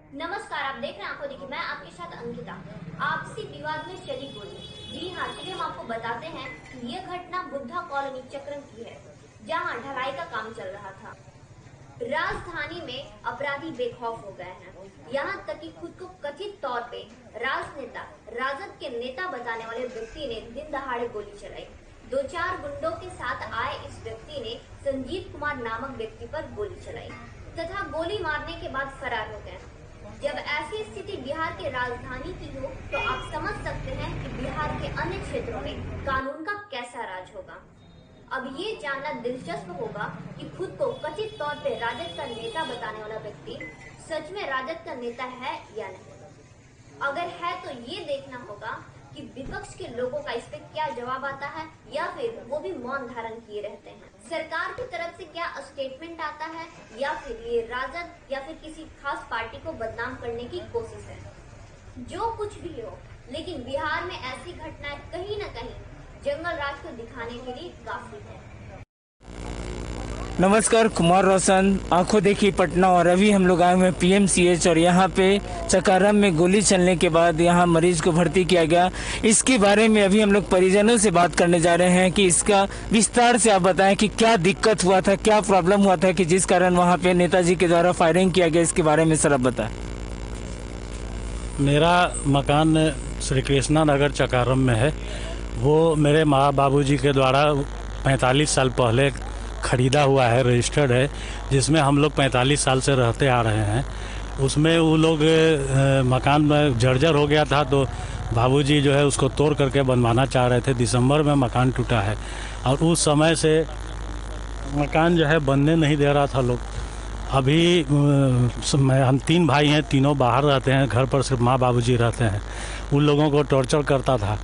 नमस्कार, आप देख रहे हैं आंखों देखिए, मैं आपके साथ अंकिता। आपसी विवाद में चली गोली। जी हाँ, चलिए हम आपको बताते हैं कि ये घटना बुद्धा कॉलोनी चक्रम की है, जहाँ ढलाई का काम चल रहा था। राजधानी में अपराधी बेखौफ हो गए हैं, यहाँ तक कि खुद को कथित तौर पे राजनेता, राजद के नेता बताने वाले व्यक्ति ने दिन दहाड़े गोली चलाई। 2-4 गुंडों के साथ आए इस व्यक्ति ने संजीत कुमार नामक व्यक्ति पर गोली चलाई तथा गोली मारने के बाद फरार हो गए। जब ऐसी स्थिति बिहार के राजधानी की हो तो आप समझ सकते हैं कि बिहार के अन्य क्षेत्रों में कानून का कैसा राज होगा। अब ये जानना दिलचस्प होगा कि खुद को कथित तौर पे राजद का नेता बताने वाला व्यक्ति सच में राजद का नेता है या नहीं। अगर है तो ये देखना होगा कि विपक्ष के लोगों का इस पे क्या जवाब आता है या फिर वो भी मौन धारण किए रहते हैं। सरकार की तरफ से क्या स्टेटमेंट आता है या फिर ये राजद या फिर किसी खास पार्टी को बदनाम करने की कोशिश है। जो कुछ भी हो, लेकिन बिहार में ऐसी घटनाएं कहीं न कहीं जंगल राज को दिखाने के लिए काफी है। नमस्कार, कुमार रोशन, आंखों देखी पटना। और अभी हम लोग आए हुए हैं पीएमसीएच और यहाँ पे चकाराम में गोली चलने के बाद यहाँ मरीज को भर्ती किया गया। इसके बारे में अभी हम लोग परिजनों से बात करने जा रहे हैं कि इसका विस्तार से आप बताएं कि क्या दिक्कत हुआ था, क्या प्रॉब्लम हुआ था कि जिस कारण वहाँ पे नेताजी के द्वारा फायरिंग किया गया। इसके बारे में सर आप बताएं। मेरा मकान श्री कृष्णा नगर चकाराम में है। वो मेरे माँ बाबूजी के द्वारा 45 साल पहले खरीदा हुआ है, रजिस्टर्ड है, जिसमें हम लोग 45 साल से रहते आ रहे हैं। उसमें वो लोग मकान में जर्जर हो गया था तो बाबूजी जो है उसको तोड़ करके बनवाना चाह रहे थे। दिसंबर में मकान टूटा है और उस समय से मकान जो है बनने नहीं दे रहा था लोग। अभी हम 3 भाई हैं, तीनों बाहर रहते हैं, घर पर सिर्फ माँ बाबूजी रहते हैं। उन लोगों को टॉर्चर करता था।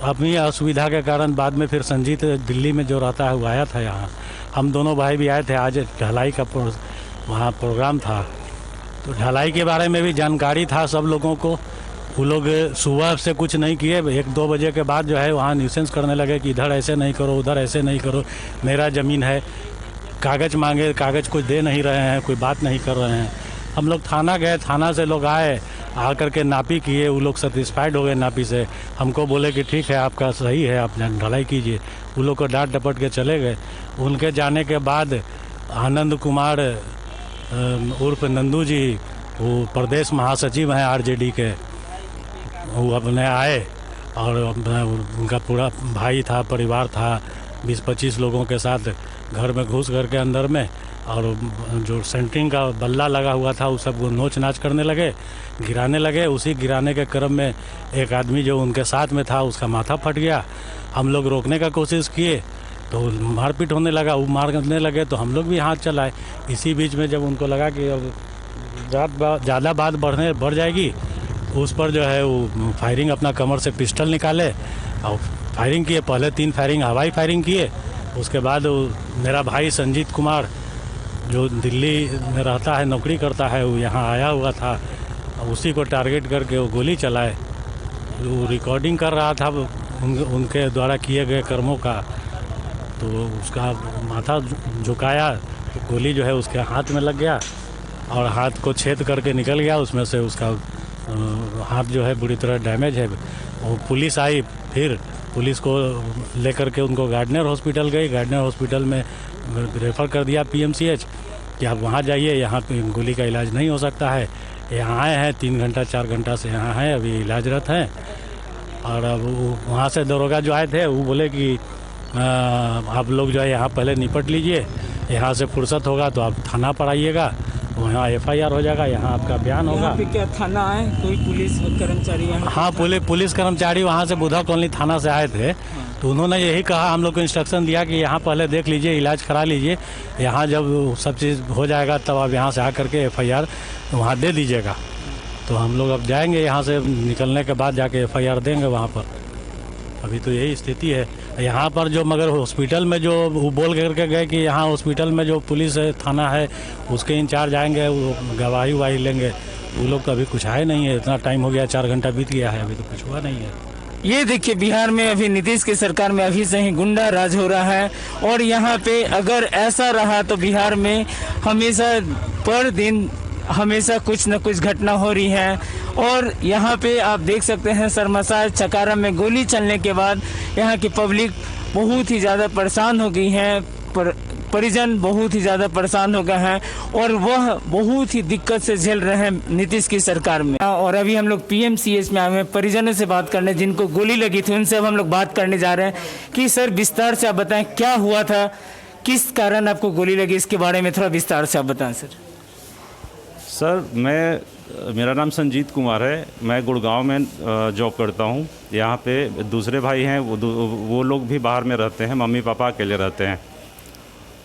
अपनी असुविधा के कारण बाद में फिर संजीत दिल्ली में जो रहता है वो आया था यहाँ। हम दोनों भाई भी आए थे। आज ढलाई का वहाँ प्रोग्राम था तो ढलाई के बारे में भी जानकारी था सब लोगों को। वो लोग सुबह से कुछ नहीं किए, 1-2 बजे के बाद जो है वहाँ न्यूसेंस करने लगे कि इधर ऐसे नहीं करो, उधर ऐसे नहीं करो, मेरा ज़मीन है। कागज़ मांगे, कागज़ कुछ दे नहीं रहे हैं, कोई बात नहीं कर रहे हैं। हम लोग थाना गए, थाना से लोग आए, आकर के नापी किए। वो लोग सेटिस्फाइड हो गए नापी से। हमको बोले कि ठीक है, आपका सही है, आप ढलाई कीजिए। वो लोग को डांट डपट के चले गए। उनके जाने के बाद आनंद कुमार उर्फ नंदू जी, वो प्रदेश महासचिव हैं आरजेडी के, वो अपने आए और उनका पूरा भाई था, परिवार था, 20-25 लोगों के साथ घर में घुस करके अंदर में, और जो सेंटरिंग का बल्ला लगा हुआ था वो सब नोच नाच करने लगे, गिराने लगे। उसी गिराने के क्रम में एक आदमी जो उनके साथ में था उसका माथा फट गया। हम लोग रोकने का कोशिश किए तो मारपीट होने लगा, वो मारने लगे तो हम लोग भी हाथ चलाए। इसी बीच में जब उनको लगा कि अब ज़्यादा बात बढ़ जाएगी, उस पर जो है वो फायरिंग, अपना कमर से पिस्टल निकाले और फायरिंग किए। पहले 3 फायरिंग हवाई फायरिंग किए। उसके बाद मेरा भाई संजीत कुमार जो दिल्ली में रहता है, नौकरी करता है, वो यहाँ आया हुआ था। उसी को टारगेट करके वो गोली चलाए। वो रिकॉर्डिंग कर रहा था उनके द्वारा किए गए कर्मों का, तो उसका माथा झुकाया तो गोली जो है उसके हाथ में लग गया और हाथ को छेद करके निकल गया। उसमें से उसका हाथ जो है बुरी तरह डैमेज है। वो पुलिस आई, फिर पुलिस को लेकर के उनको गार्डनर हॉस्पिटल गई। गार्डनर हॉस्पिटल में रेफ़र कर दिया पीएमसीएच कि आप वहाँ जाइए, यहाँ पे गोली का इलाज नहीं हो सकता है। यहाँ आए हैं 3 घंटा 4 घंटा से यहाँ हैं, अभी इलाजरत हैं। और अब वहाँ से दरोगा जो आए थे वो बोले कि आप लोग जो है यहाँ पहले निपट लीजिए, यहाँ से फुर्सत होगा तो आप थाना पर आइएगा, वहाँ FIR हो जाएगा, यहाँ आपका बयान होगा। यहाँ पे क्या थाना है, कोई पुलिस कर्मचारी? हाँ, पुलिस कर्मचारी वहाँ से बुधा कॉलोनी थाना से आए थे। तो उन्होंने यही कहा, हम लोग को इंस्ट्रक्शन दिया कि यहाँ पहले देख लीजिए, इलाज करा लीजिए, यहाँ जब सब चीज़ हो जाएगा तब आप यहाँ से आकर के FIR वहाँ दे दीजिएगा। तो हम लोग अब जाएंगे, यहाँ से निकलने के बाद जाके FIR देंगे वहाँ पर। अभी तो यही स्थिति है यहाँ पर। जो मगर हॉस्पिटल में जो वो बोल करके गए कि यहाँ हॉस्पिटल में जो पुलिस थाना है उसके इंचार्ज आएंगे, वो गवाही वाही लेंगे। वो लोग तो अभी कुछ आए नहीं है। इतना टाइम हो गया, 4 घंटा बीत गया है, अभी तो कुछ हुआ नहीं है। ये देखिए, बिहार में अभी नीतीश की सरकार में अभी से ही गुंडा राज हो रहा है। और यहाँ पे अगर ऐसा रहा तो बिहार में हमेशा पर दिन हमेशा कुछ न कुछ घटना हो रही है। और यहाँ पे आप देख सकते हैं सरमसा चकाराम में गोली चलने के बाद यहाँ की पब्लिक बहुत ही ज़्यादा परेशान हो गई है, परिजन बहुत ही ज़्यादा परेशान हो गए हैं और वह बहुत ही दिक्कत से झेल रहे हैं नीतीश की सरकार में। और अभी हम लोग पीएमसीएच में आए हैं परिजनों से बात करने, जिनको गोली लगी थी उनसे अब हम लोग बात करने जा रहे हैं कि सर विस्तार से आप बताएं क्या हुआ था, किस कारण आपको गोली लगी, इसके बारे में थोड़ा विस्तार से आप बताएं सर। सर मेरा नाम संजीत कुमार है, मैं गुड़गांव में जॉब करता हूँ। यहाँ पे दूसरे भाई हैं, वो लोग भी बाहर में रहते हैं, मम्मी पापा अकेले रहते हैं।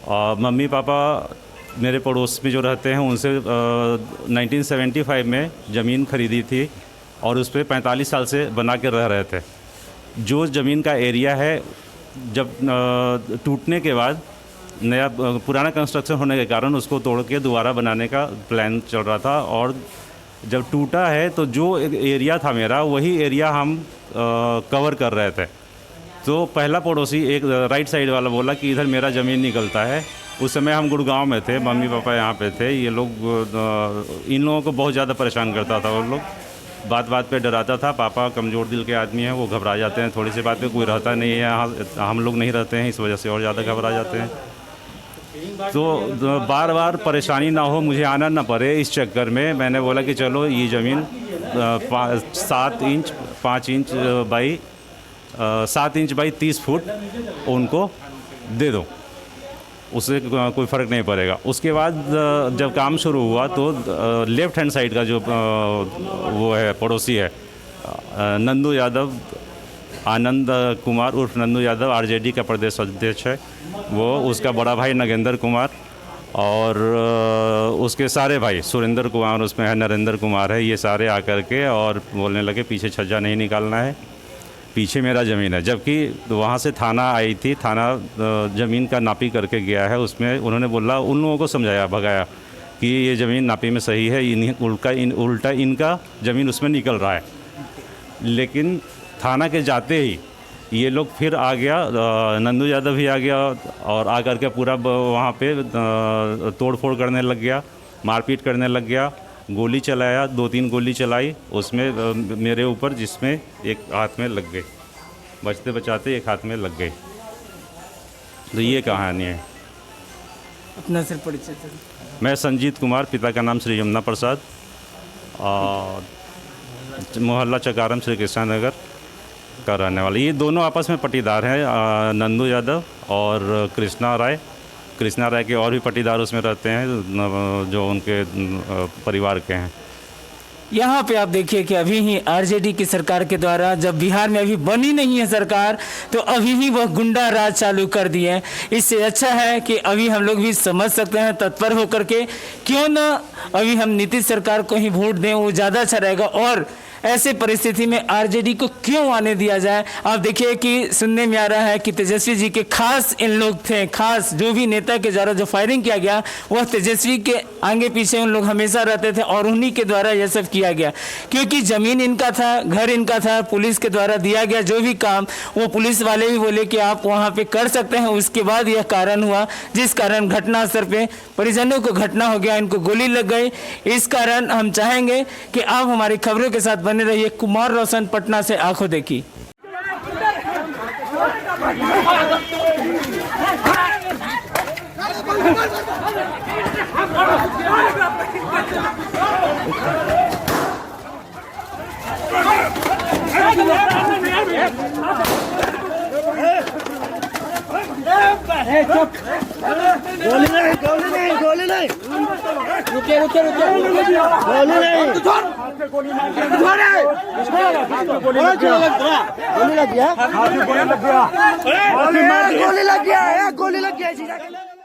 और मम्मी पापा मेरे पड़ोस में जो रहते हैं उनसे 1975 में ज़मीन खरीदी थी और उस पर 45 साल से बना के रह रहे थे। जो ज़मीन का एरिया है जब टूटने के बाद नया पुराना कंस्ट्रक्शन होने के कारण उसको तोड़ के दोबारा बनाने का प्लान चल रहा था और जब टूटा है तो जो एरिया था मेरा वही एरिया हम कवर कर रहे थे। तो पहला पड़ोसी एक राइट साइड वाला बोला कि इधर मेरा ज़मीन निकलता है। उस समय हम गुड़गांव में थे, मम्मी पापा यहाँ पे थे। ये लोग इन लोगों को बहुत ज़्यादा परेशान करता था, वो लोग बात बात पे डराता था। पापा कमज़ोर दिल के आदमी हैं, वो घबरा जाते हैं, थोड़ी सी बात पे कोई रहता नहीं है यहाँ, हम लोग नहीं रहते हैं, इस वजह से और ज़्यादा घबरा जाते हैं। तो बार बार परेशानी ना हो, मुझे आना ना पड़े, इस चक्कर में मैंने बोला कि चलो ये ज़मीन 7 इंच बाई 30 फुट उनको दे दो, उससे कोई फ़र्क नहीं पड़ेगा। उसके बाद जब काम शुरू हुआ तो लेफ़्ट हैंड साइड का जो वो है पड़ोसी है नंदू यादव, आनंद कुमार उर्फ नंदू यादव, आरजेडी का प्रदेश अध्यक्ष है वो, उसका बड़ा भाई नगेंद्र कुमार और उसके सारे भाई सुरेंद्र कुमार उसमें है, नरेंद्र कुमार है, ये सारे आकर के और बोलने लगे पीछे छज्जा नहीं निकालना है, पीछे मेरा ज़मीन है। जबकि वहाँ से थाना आई थी, थाना ज़मीन का नापी करके गया है, उसमें उन्होंने बोला, उन लोगों को समझाया भगाया कि ये ज़मीन नापी में सही है, उल्टा इनका ज़मीन उसमें निकल रहा है। लेकिन थाना के जाते ही ये लोग फिर आ गया, नंदू यादव भी आ गया और आ करके पूरा वहाँ पे तोड़ फोड़ करने लग गया, मारपीट करने लग गया, गोली चलाया, 2-3 गोली चलाई उसमें मेरे ऊपर, जिसमें एक हाथ में लग गई, बचते बचाते एक हाथ में लग गई। तो ये कहानी है। अपना सिर परिचय सर। मैं संजीत कुमार, पिता का नाम श्री यमुना प्रसाद और मोहल्ला चकाराम श्री कृष्णा नगर का रहने वाला। ये दोनों आपस में पटीदार हैं, नंदू यादव और कृष्णा राय के और भी पटीदार उसमें रहते हैं जो उनके परिवार के हैं। यहाँ पे आप देखिए कि अभी ही आरजेडी की सरकार के द्वारा, जब बिहार में अभी बनी नहीं है सरकार, तो अभी ही वह गुंडा राज चालू कर दिए हैं। इससे अच्छा है कि अभी हम लोग भी समझ सकते हैं तत्पर होकर के, क्यों ना अभी हम नीतीश सरकार को ही वोट दें, वो ज़्यादा अच्छा रहेगा। और ऐसे परिस्थिति में आरजेडी को क्यों आने दिया जाए। आप देखिए कि सुनने में आ रहा है कि तेजस्वी जी के खास इन लोग थे, खास जो भी नेता के द्वारा जो फायरिंग किया गया वह तेजस्वी के आगे पीछे उन लोग हमेशा रहते थे और उन्हीं के द्वारा यह सब किया गया, क्योंकि ज़मीन इनका था, घर इनका था, पुलिस के द्वारा दिया गया जो भी काम वो पुलिस वाले भी बोले कि आप वहाँ पे कर सकते हैं। उसके बाद यह कारण हुआ जिस कारण घटनास्थल पे परिजनों को घटना हो गया, इनको गोली लग गई। इस कारण हम चाहेंगे कि आप हमारी खबरों के साथ बने रहिए। कुमार रोशन, पटना से, आंखों देखी। गोली नहीं रुकिए गोली नहीं गोली लग गया, गोली लग गया।